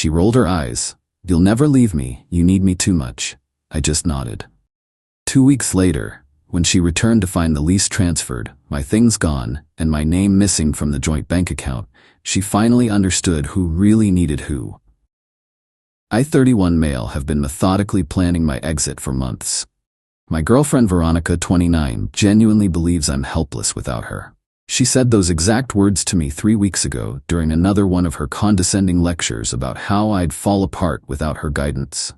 She rolled her eyes. "You'll never leave me, you need me too much." I just nodded. 2 weeks later, when she returned to find the lease transferred, my things gone, and my name missing from the joint bank account, she finally understood who really needed who. I, 31 male, have been methodically planning my exit for months. My girlfriend Veronica, 29, genuinely believes I'm helpless without her. She said those exact words to me 3 weeks ago during another one of her condescending lectures about how I'd fall apart without her guidance.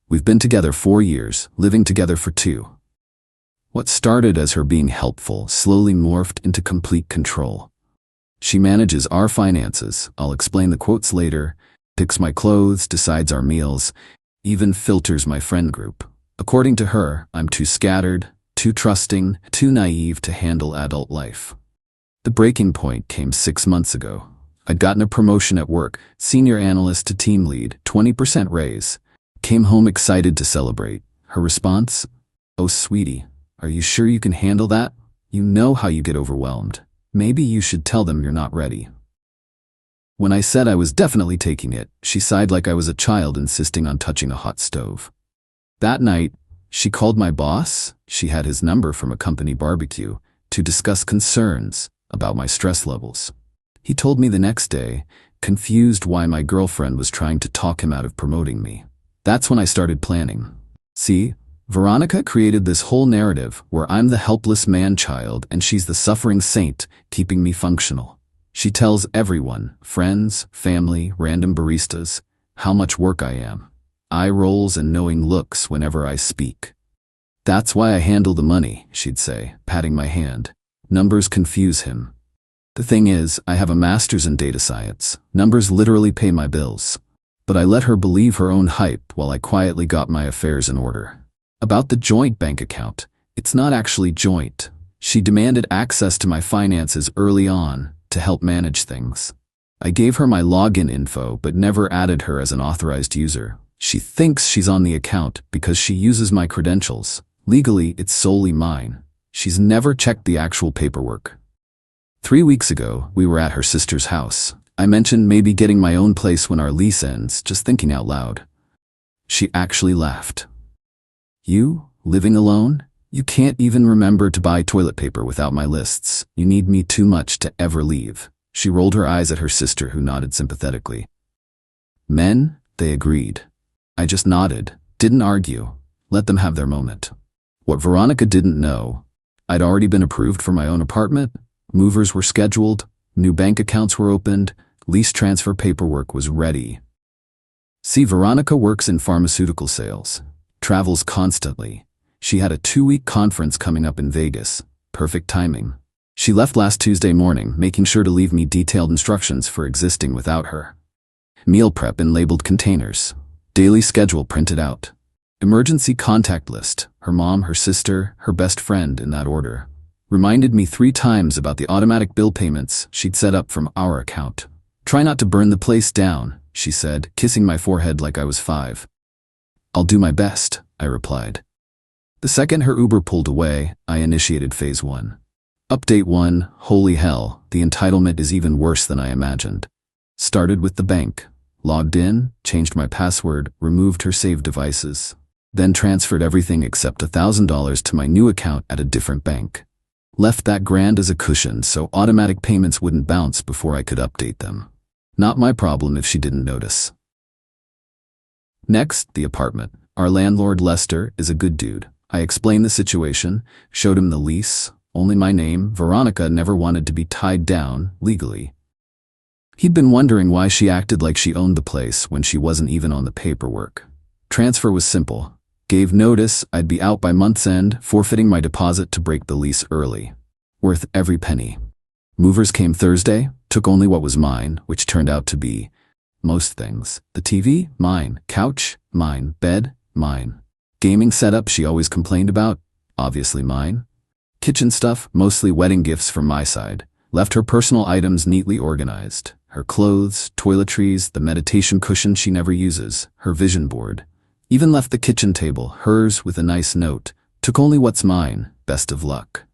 We've been together 4 years, living together for 2. What started as her being helpful slowly morphed into complete control. She manages our finances, I'll explain the quotes later, picks my clothes, decides our meals, even filters my friend group. According to her, I'm too scattered, too trusting, too naive to handle adult life. The breaking point came 6 months ago. I'd gotten a promotion at work, senior analyst to team lead, 20% raise. Came home excited to celebrate. Her response? "Oh, sweetie, are you sure you can handle that? You know how you get overwhelmed. Maybe you should tell them you're not ready." When I said I was definitely taking it, she sighed like I was a child insisting on touching a hot stove. That night, she called my boss, she had his number from a company barbecue, to discuss concerns about my stress levels. He told me the next day, confused why my girlfriend was trying to talk him out of promoting me. That's when I started planning. See, Veronica created this whole narrative where I'm the helpless man-child and she's the suffering saint keeping me functional. She tells everyone, friends, family, random baristas, how much work I am. Eye rolls and knowing looks whenever I speak. "That's why I handle the money," she'd say, patting my hand. "Numbers confuse him. The thing is, I have a master's in data science. Numbers literally pay my bills." But I let her believe her own hype while I quietly got my affairs in order. About the joint bank account, it's not actually joint. She demanded access to my finances early on to help manage things. I gave her my login info but never added her as an authorized user. She thinks she's on the account because she uses my credentials. Legally, it's solely mine. She's never checked the actual paperwork. 3 weeks ago, we were at her sister's house. I mentioned maybe getting my own place when our lease ends, just thinking out loud. She actually laughed. "You, living alone? You can't even remember to buy toilet paper without my lists. You need me too much to ever leave." She rolled her eyes at her sister, who nodded sympathetically. Men, they agreed. I just nodded, didn't argue, let them have their moment. What Veronica didn't know, I'd already been approved for my own apartment, movers were scheduled, new bank accounts were opened, lease transfer paperwork was ready. See, Veronica works in pharmaceutical sales, travels constantly. She had a 2-week conference coming up in Vegas. Perfect timing. She left last Tuesday morning, making sure to leave me detailed instructions for existing without her. Meal prep in labeled containers. Daily schedule printed out. Emergency contact list. Her mom, her sister, her best friend in that order. Reminded me 3 times about the automatic bill payments she'd set up from our account. "Try not to burn the place down," she said, kissing my forehead like I was 5. "I'll do my best," I replied. The second her Uber pulled away, I initiated phase 1. Update 1, holy hell, the entitlement is even worse than I imagined. Started with the bank. Logged in, changed my password, removed her saved devices. Then transferred everything except $1,000 to my new account at a different bank. Left that grand as a cushion so automatic payments wouldn't bounce before I could update them. Not my problem if she didn't notice. Next, the apartment. Our landlord, Lester, is a good dude. I explained the situation, showed him the lease, only my name. Veronica never wanted to be tied down, legally. He'd been wondering why she acted like she owned the place when she wasn't even on the paperwork. Transfer was simple. Gave notice I'd be out by month's end, forfeiting my deposit to break the lease early. Worth every penny. Movers came Thursday, took only what was mine, which turned out to be most things. The TV, mine. Couch, mine. Bed, mine. Gaming setup she always complained about, obviously mine. Kitchen stuff, mostly wedding gifts from my side. Left her personal items neatly organized. Her clothes, toiletries, the meditation cushion she never uses, her vision board. Even left the kitchen table, hers, with a nice note. Took only what's mine, best of luck.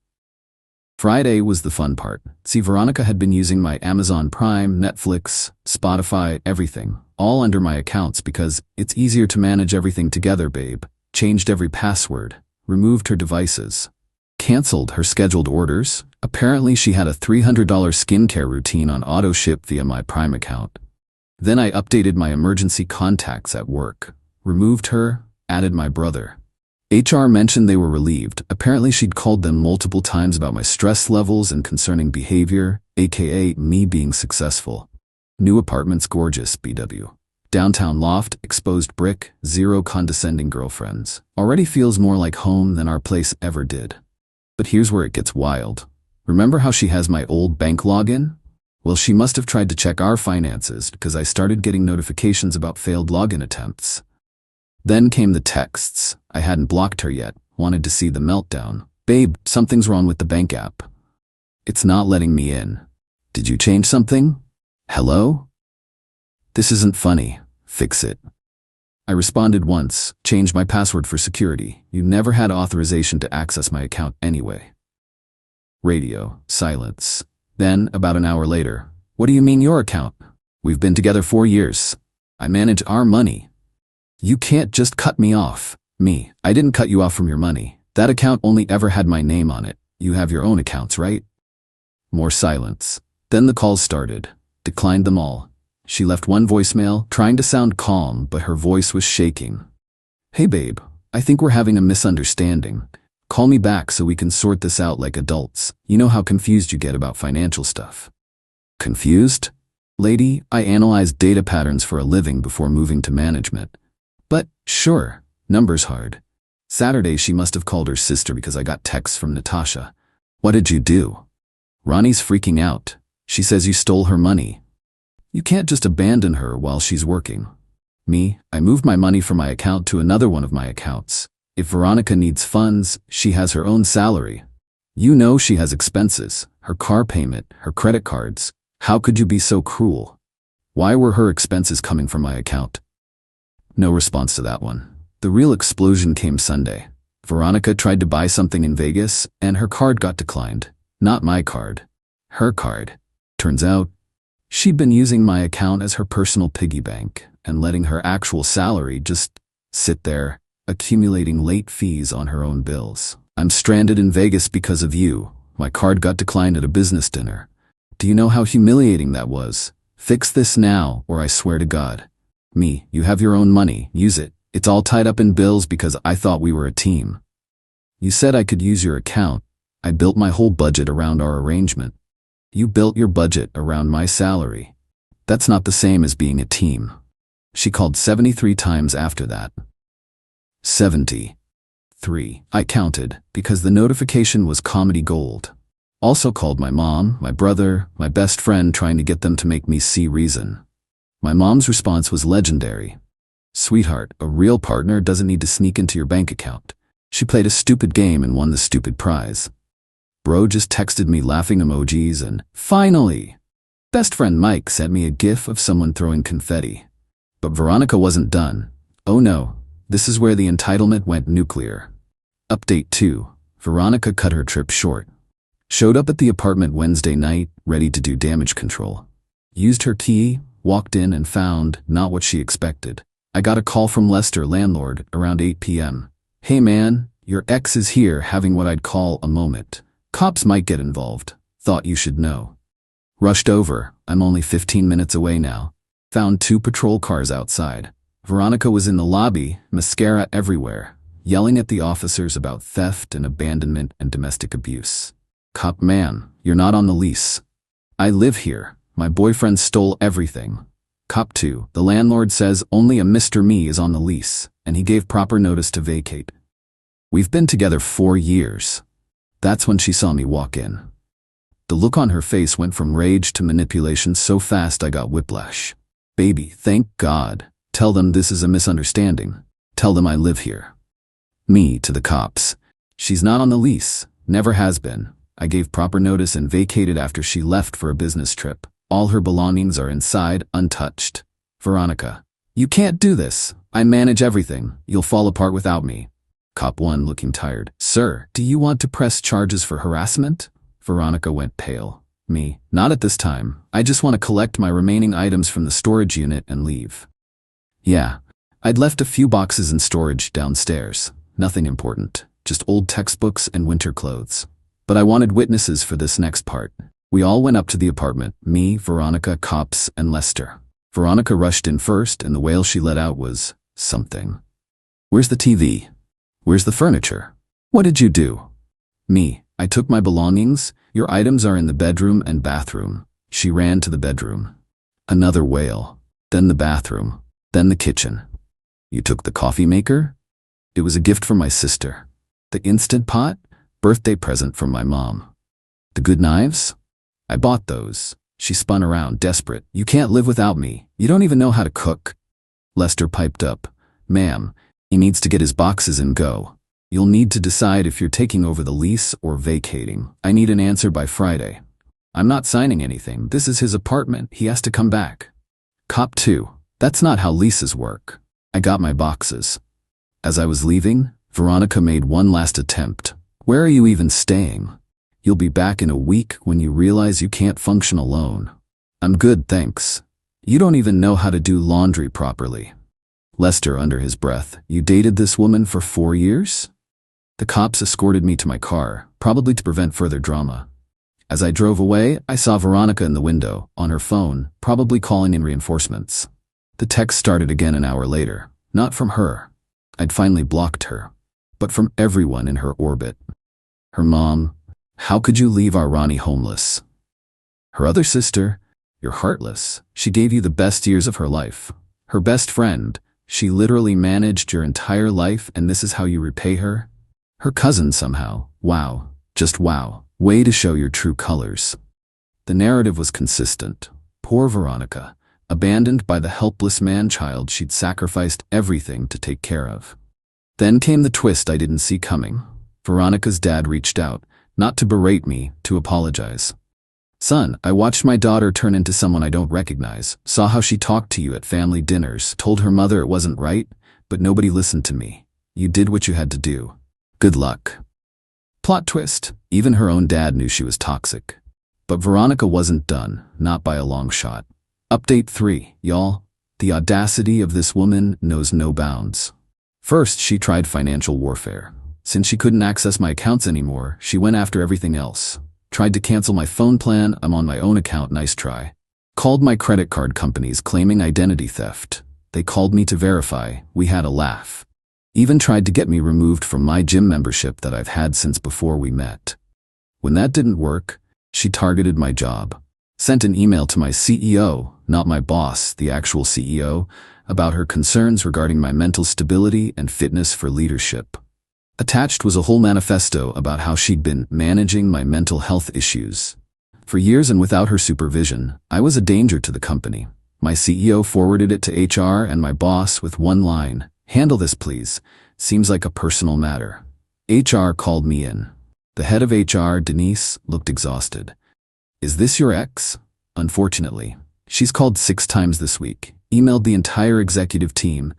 Friday was the fun part. See, Veronica had been using my Amazon Prime, Netflix, Spotify, everything. all under my accounts because it's easier to manage everything together, babe. Changed every password, removed her devices, canceled her scheduled orders. Apparently she had a $300 skincare routine on auto ship via my Prime account. Then I updated my emergency contacts at work, removed her, added my brother. HR mentioned they were relieved. Apparently she'd called them multiple times about my stress levels and concerning behavior, aka me being successful. New apartments gorgeous, BW. Downtown loft, exposed brick, 0 condescending girlfriends. Already feels more like home than our place ever did. But here's where it gets wild. Remember how she has my old bank login? Well, she must have tried to check our finances because I started getting notifications about failed login attempts. Then came the texts. I hadn't blocked her yet, wanted to see the meltdown. Babe, something's wrong with the bank app. It's not letting me in. Did you change something? Hello? This isn't funny. Fix it. I responded once, changed my password for security. You never had authorization to access my account anyway. Radio, silence. Then, about an hour later, what do you mean your account? We've been together 4 years. I manage our money. You can't just cut me off. Me, I didn't cut you off from your money. That account only ever had my name on it. You have your own accounts, right? More silence. Then the calls started. Declined them all. She left one voicemail, trying to sound calm, but her voice was shaking. Hey babe, I think we're having a misunderstanding. Call me back so we can sort this out like adults. You know how confused you get about financial stuff. Confused? Lady, I analyze data patterns for a living before moving to management. But, sure, numbers hard. Saturday she must have called her sister because I got texts from Natasha. What did you do? Ronnie's freaking out. She says you stole her money. You can't just abandon her while she's working. Me, I moved my money from my account to another one of my accounts. If Veronica needs funds, she has her own salary. You know she has expenses, her car payment, her credit cards. How could you be so cruel? Why were her expenses coming from my account? No response to that one. The real explosion came Sunday. Veronica tried to buy something in Vegas, and her card got declined. Not my card. Her card. Turns out, she'd been using my account as her personal piggy bank and letting her actual salary just sit there, accumulating late fees on her own bills. I'm stranded in Vegas because of you. My card got declined at a business dinner. Do you know how humiliating that was? Fix this now, or I swear to God. Me, you have your own money, use it. It's all tied up in bills because I thought we were a team. You said I could use your account. I built my whole budget around our arrangement. You built your budget around my salary. That's not the same as being a team. She called 73 times after that. 73. I counted, because the notification was comedy gold. Also called my mom, my brother, my best friend trying to get them to make me see reason. My mom's response was legendary. Sweetheart, a real partner doesn't need to sneak into your bank account. She played a stupid game and won the stupid prize. Bro just texted me laughing emojis and, finally! Best friend Mike sent me a gif of someone throwing confetti. But Veronica wasn't done. Oh no, this is where the entitlement went nuclear. Update 2. Veronica cut her trip short. Showed up at the apartment Wednesday night, ready to do damage control. Used her key, walked in and found not what she expected. I got a call from Lester, landlord, around 8 p.m. Hey man, your ex is here having what I'd call a moment. Cops might get involved. Thought you should know. Rushed over. I'm only 15 minutes away now. Found 2 patrol cars outside. Veronica was in the lobby, mascara everywhere, yelling at the officers about theft and abandonment and domestic abuse. Cop man, you're not on the lease. I live here. My boyfriend stole everything. Cop 2, the landlord says only a Mr. Me is on the lease, and he gave proper notice to vacate. We've been together 4 years. That's when she saw me walk in. The look on her face went from rage to manipulation so fast I got whiplash. Baby, thank God. Tell them this is a misunderstanding. Tell them I live here. Me to the cops. She's not on the lease. Never has been. I gave proper notice and vacated after she left for a business trip. All her belongings are inside, untouched. Veronica. You can't do this. I manage everything. You'll fall apart without me. Cop 1 looking tired. Sir, do you want to press charges for harassment? Veronica went pale. Me, not at this time. I just want to collect my remaining items from the storage unit and leave. Yeah, I'd left a few boxes in storage downstairs. Nothing important, just old textbooks and winter clothes. But I wanted witnesses for this next part. We all went up to the apartment, me, Veronica, cops, and Lester. Veronica rushed in first, and the wail she let out was, something. Where's the TV? Where's the furniture? What did you do? Me, I took my belongings. Your items are in the bedroom and bathroom. She ran to the bedroom. Another wail. Then the bathroom. Then the kitchen. You took the coffee maker? It was a gift from my sister. The Instant Pot? Birthday present from my mom. The good knives? I bought those. She spun around, desperate. You can't live without me. You don't even know how to cook. Lester piped up. Ma'am, he needs to get his boxes and go. You'll need to decide if you're taking over the lease or vacating. I need an answer by Friday. I'm not signing anything. This is his apartment. He has to come back. Cop 2. That's not how leases work. I got my boxes. As I was leaving, Veronica made one last attempt. Where are you even staying? You'll be back in a week when you realize you can't function alone. I'm good, thanks. You don't even know how to do laundry properly. Lester, under his breath, you dated this woman for 4 years? The cops escorted me to my car, probably to prevent further drama. As I drove away, I saw Veronica in the window, on her phone, probably calling in reinforcements. The text started again an hour later. Not from her. I'd finally blocked her. But from everyone in her orbit. Her mom, how could you leave our Ronnie homeless? Her other sister, you're heartless. She gave you the best years of her life. Her best friend, she literally managed your entire life and this is how you repay her? Her cousin somehow, wow, just wow, way to show your true colors. The narrative was consistent. Poor Veronica, abandoned by the helpless man-child she'd sacrificed everything to take care of. Then came the twist I didn't see coming. Veronica's dad reached out, not to berate me, to apologize. Son, I watched my daughter turn into someone I don't recognize, saw how she talked to you at family dinners, told her mother it wasn't right, but nobody listened to me. You did what you had to do. Good luck. Plot twist, even her own dad knew she was toxic. But Veronica wasn't done, not by a long shot. Update 3, y'all. The audacity of this woman knows no bounds. First, she tried financial warfare. Since she couldn't access my accounts anymore, she went after everything else. Tried to cancel my phone plan, I'm on my own account, nice try. Called my credit card companies claiming identity theft. They called me to verify, we had a laugh. Even tried to get me removed from my gym membership that I've had since before we met. When that didn't work, she targeted my job. Sent an email to my CEO, not my boss, the actual CEO, about her concerns regarding my mental stability and fitness for leadership. Attached was a whole manifesto about how she'd been managing my mental health issues. For years and without her supervision, I was a danger to the company. My CEO forwarded it to HR and my boss with one line, "Handle this, please. Seems like a personal matter." HR called me in. The head of HR, Denise, looked exhausted. "Is this your ex?" Unfortunately, she's called 6 times this week, emailed the entire executive team,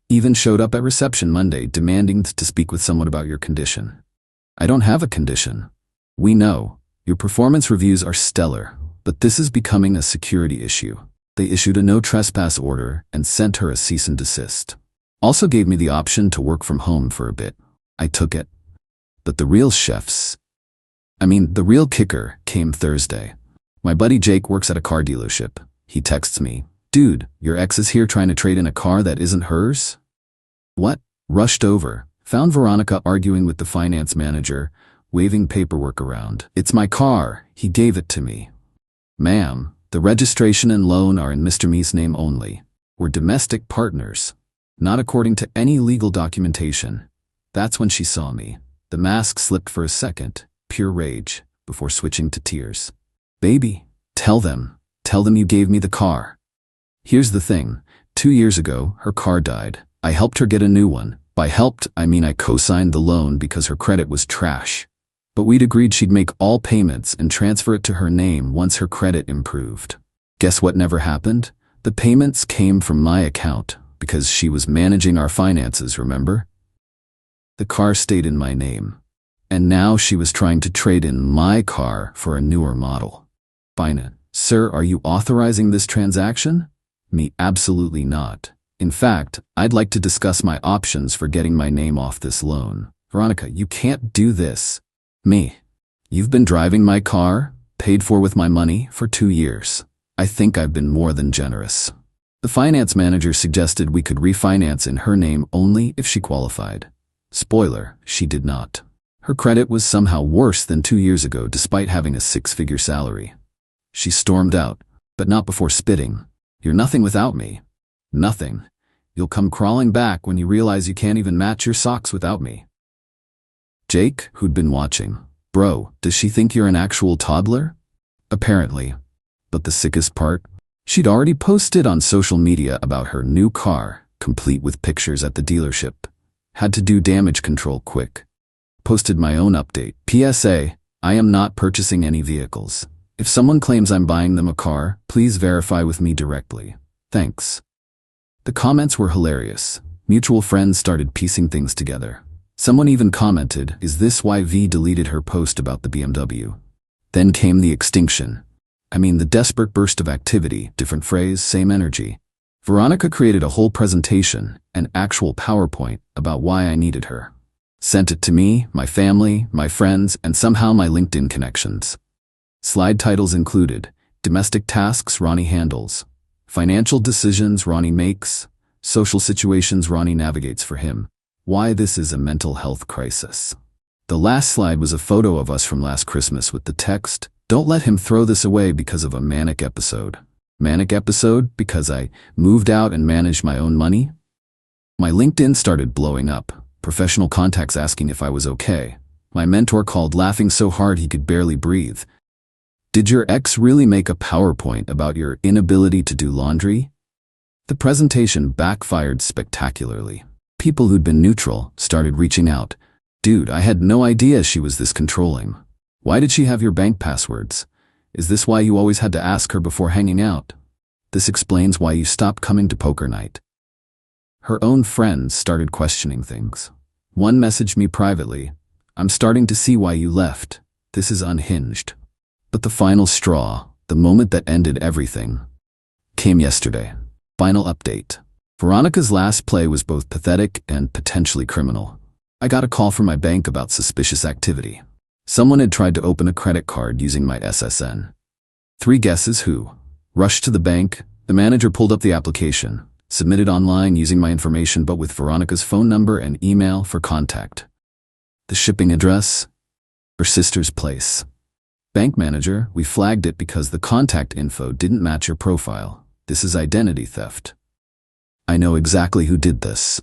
even showed up at reception Monday demanding to speak with someone about your condition. I don't have a condition. We know. Your performance reviews are stellar, but this is becoming a security issue. They issued a no trespass order and sent her a cease and desist. Also gave me the option to work from home for a bit. I took it. But the real kicker came Thursday. My buddy Jake works at a car dealership. He texts me, "Dude, your ex is here trying to trade in a car that isn't hers?" What? Rushed over. Found Veronica arguing with the finance manager, waving paperwork around. "It's my car. He gave it to me." "Ma'am, the registration and loan are in Mr. Me's name only. We're domestic partners. Not according to any legal documentation." That's when she saw me. The mask slipped for a second, pure rage, before switching to tears. "Baby, tell them you gave me the car." Here's the thing. 2 years ago, her car died. I helped her get a new one. By helped, I mean I co-signed the loan because her credit was trash. But we'd agreed she'd make all payments and transfer it to her name once her credit improved. Guess what never happened? The payments came from my account because she was managing our finances, remember? The car stayed in my name. And now she was trying to trade in my car for a newer model. Fine. Sir, are you authorizing this transaction? Me, absolutely not. In fact, I'd like to discuss my options for getting my name off this loan. Veronica, you can't do this. Me, you've been driving my car, paid for with my money, for 2 years. I think I've been more than generous. The finance manager suggested we could refinance in her name only if she qualified. Spoiler, she did not. Her credit was somehow worse than 2 years ago despite having a 6-figure salary. She stormed out, but not before spitting. You're nothing without me. Nothing. You'll come crawling back when you realize you can't even match your socks without me. Jake, who'd been watching. Bro, does she think you're an actual toddler? Apparently. But the sickest part? She'd already posted on social media about her new car, complete with pictures at the dealership. Had to do damage control quick. Posted my own update. PSA, I am not purchasing any vehicles. If someone claims I'm buying them a car, please verify with me directly. Thanks. The comments were hilarious. Mutual friends started piecing things together. Someone even commented, "Is this why V deleted her post about the BMW?" Then came the extinction. I mean, the desperate burst of activity, different phrase, same energy. Veronica created a whole presentation, an actual PowerPoint, about why I needed her. Sent it to me, my family, my friends, and somehow my LinkedIn connections. Slide titles included, domestic tasks Ronnie handles, financial decisions Ronnie makes, social situations Ronnie navigates for him, why this is a mental health crisis. The last slide was a photo of us from last Christmas with the text, "Don't let him throw this away because of a manic episode." Manic episode because I moved out and managed my own money? My LinkedIn started blowing up, professional contacts asking if I was okay. My mentor called laughing so hard he could barely breathe. Did your ex really make a PowerPoint about your inability to do laundry? The presentation backfired spectacularly. People who'd been neutral started reaching out. Dude, I had no idea she was this controlling. Why did she have your bank passwords? Is this why you always had to ask her before hanging out? This explains why you stopped coming to poker night. Her own friends started questioning things. One messaged me privately, "I'm starting to see why you left. This is unhinged." But the final straw, the moment that ended everything, came yesterday. Final update. Veronica's last play was both pathetic and potentially criminal. I got a call from my bank about suspicious activity. Someone had tried to open a credit card using my SSN. 3 guesses who? Rushed to the bank, the manager pulled up the application, submitted online using my information but with Veronica's phone number and email for contact. The shipping address? Her sister's place. Bank manager, we flagged it because the contact info didn't match your profile. This is identity theft. I know exactly who did this.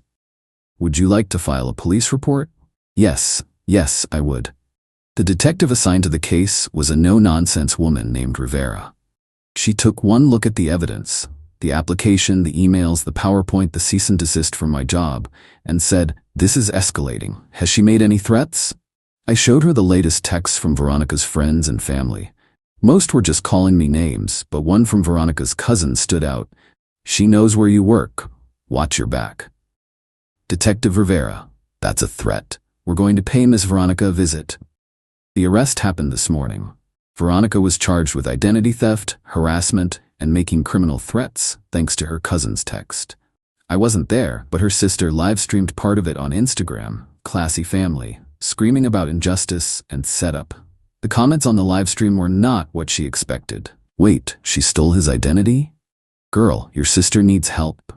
Would you like to file a police report? Yes, I would. The detective assigned to the case was a no-nonsense woman named Rivera. She took one look at the evidence, the application, the emails, the PowerPoint, the cease and desist from my job, and said, "This is escalating. Has she made any threats?" I showed her the latest texts from Veronica's friends and family. Most were just calling me names, but one from Veronica's cousin stood out. "She knows where you work. Watch your back." Detective Rivera, that's a threat. We're going to pay Miss Veronica a visit. The arrest happened this morning. Veronica was charged with identity theft, harassment, and making criminal threats, thanks to her cousin's text. I wasn't there, but her sister live-streamed part of it on Instagram, classy family, screaming about injustice and setup. The comments on the livestream were not what she expected. Wait, she stole his identity? Girl, your sister needs help.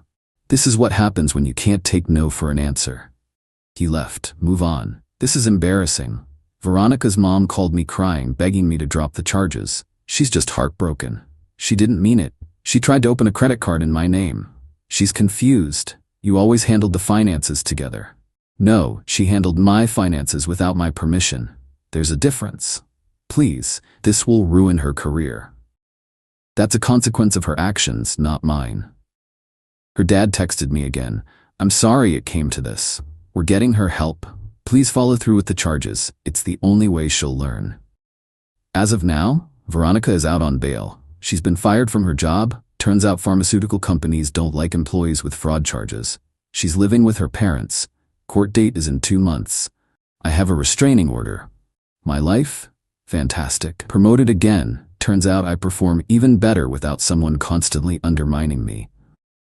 This is what happens when you can't take no for an answer. He left. Move on. This is embarrassing. Veronica's mom called me crying, begging me to drop the charges. She's just heartbroken. She didn't mean it. She tried to open a credit card in my name. She's confused. You always handled the finances together. No, she handled my finances without my permission. There's a difference. Please, this will ruin her career. That's a consequence of her actions, not mine. Her dad texted me again. I'm sorry it came to this. We're getting her help. Please follow through with the charges. It's the only way she'll learn. As of now, Veronica is out on bail. She's been fired from her job. Turns out pharmaceutical companies don't like employees with fraud charges. She's living with her parents. Court date is in 2 months. I have a restraining order. My life? Fantastic. Promoted again. Turns out I perform even better without someone constantly undermining me.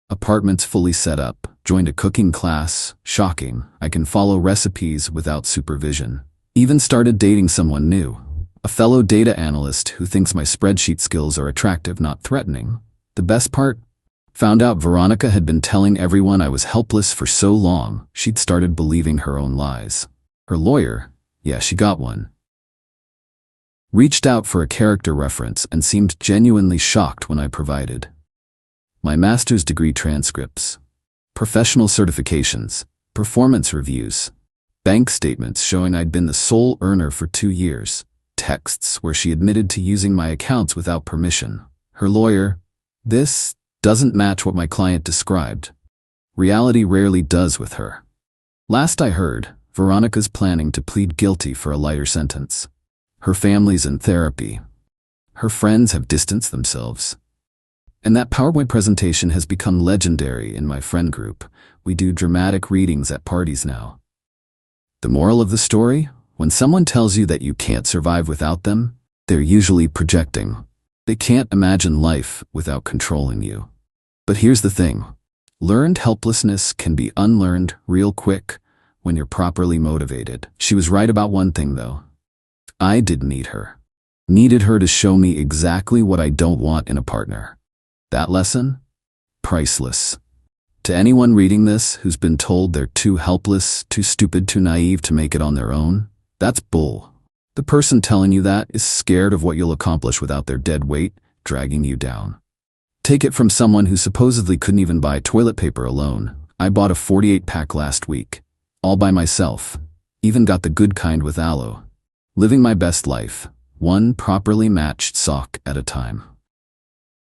Apartments fully set up, joined a cooking class, shocking, I can follow recipes without supervision. Even started dating someone new, a fellow data analyst who thinks my spreadsheet skills are attractive, not threatening. The best part? Found out Veronica had been telling everyone I was helpless for so long, she'd started believing her own lies. Her lawyer, yeah, she got one, reached out for a character reference and seemed genuinely shocked when I provided my master's degree transcripts, professional certifications, performance reviews, bank statements showing I'd been the sole earner for 2 years, texts where she admitted to using my accounts without permission. Her lawyer, this doesn't match what my client described. Reality rarely does with her. Last I heard, Veronica's planning to plead guilty for a lighter sentence. Her family's in therapy. Her friends have distanced themselves. And that PowerPoint presentation has become legendary in my friend group. We do dramatic readings at parties now. The moral of the story? When someone tells you that you can't survive without them, they're usually projecting. They can't imagine life without controlling you. But here's the thing. Learned helplessness can be unlearned real quick when you're properly motivated. She was right about one thing though. I didn't need her. Needed her to show me exactly what I don't want in a partner. That lesson? Priceless. To anyone reading this who's been told they're too helpless, too stupid, too naive to make it on their own, that's bull. The person telling you that is scared of what you'll accomplish without their dead weight dragging you down. Take it from someone who supposedly couldn't even buy toilet paper alone. I bought a 48-pack last week, all by myself. Even got the good kind with aloe. Living my best life, one properly matched sock at a time.